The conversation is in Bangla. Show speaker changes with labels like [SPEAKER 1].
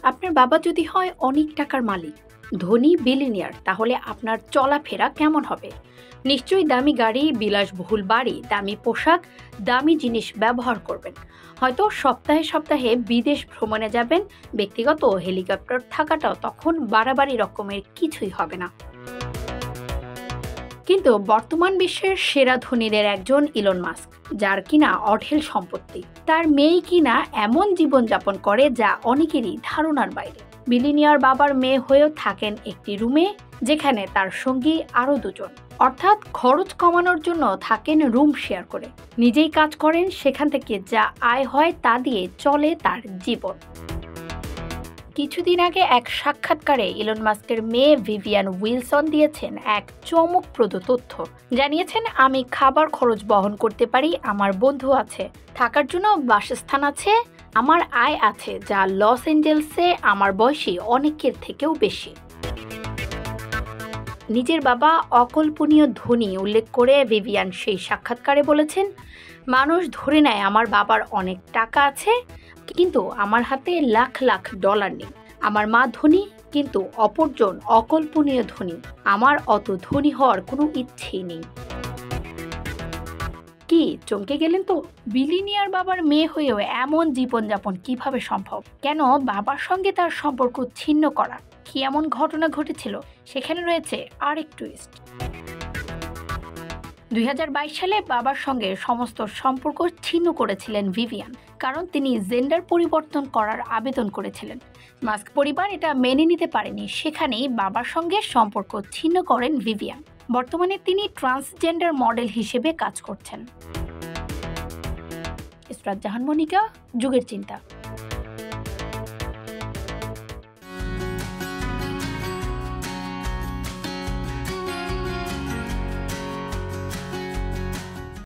[SPEAKER 1] আপনার বাবা যদি হয় অনেক টাকার মালিক, ধনী বিলিনিয়ার, তাহলে আপনার চলাফেরা কেমন হবে? নিশ্চয়ই দামি গাড়ি, বিলাসবহুল বাড়ি, দামি পোশাক, দামি জিনিস ব্যবহার করবেন। হয়তো সপ্তাহে সপ্তাহে বিদেশ ভ্রমণে যাবেন। ব্যক্তিগত হেলিকপ্টার থাকাটাও তখন বাড়াবাড়ি রকমের কিছুই হবে না। কিন্তু বর্তমান বিশ্বের সেরা ধনীদের একজন ইলন মাস্ক, যার কিনা অঢেল সম্পত্তি। তার মেয়ে কিনা এমন জীবনযাপন করে যা অনেকেরই ধারণার বাইরে। বিলিনিয়ার বাবার মেয়ে হয়েও থাকেন একটি রুমে, যেখানে তার সঙ্গী আরও দুজন। অর্থাৎ খরচ কমানোর জন্য থাকেন রুম শেয়ার করে। নিজেই কাজ করেন, সেখান থেকে যা আয় হয় তা দিয়ে চলে তার জীবন। কিছুদিন আগে এক সাক্ষাৎকারে ইলন মাস্কের মেয়ে ভিভিয়ান উইলসন দিয়েছেন এক চমকপ্রদ তথ্য। জানিয়েছেন, আমি খাবার খরচ বহন করতে পারি, আমার বন্ধু আছে, থাকার জন্য বাসস্থান আছে, আমার আয় আছে যা লস অ্যাঞ্জেলসে আমার বয়সী অনেকের থেকেও বেশি। নিজের বাবা অকল্পনীয় ধনী উল্লেখ করে ভিভিয়ান সেই সাক্ষাৎকারে বলেছেন, মানুষ ধরে নেয় আমার বাবার অনেক টাকা আছে, কিন্তু আমার হাতে লাখ লাখ ডলার নেই। আমার মা ধনী, কিন্তু অপরজন অকল্পনীয় ধনী। আমার অত ধনী হওয়ার কোনো ইচ্ছেই নেই। কি চমকে গেলেন তো? বিলিনিয়ার বাবার মেয়ে হয়েও এমন জীবনযাপন কিভাবে সম্ভব? কেন বাবার সঙ্গে তার সম্পর্ক ছিন্ন করা? কি এমন ঘটনা ঘটেছিল? সেখানে রয়েছে আরেক টুইস্ট। 2022 সালে বাবার সঙ্গে সমস্ত সম্পর্ক ছিন্ন করেছিলেন ভিভিয়ান, কারণ তিনি জেন্ডার পরিবর্তন করার আবেদন করেছিলেন। মাস্ক পরিবার এটা মেনে নিতে পারেনি, সেখানেই বাবার সঙ্গে সম্পর্ক ছিন্ন করেন ভিভিয়ান। বর্তমানে তিনি ট্রান্সজেন্ডার মডেল হিসেবে কাজ করছেন। ইসরাত জাহান মনিকা, যুগের চিন্তা।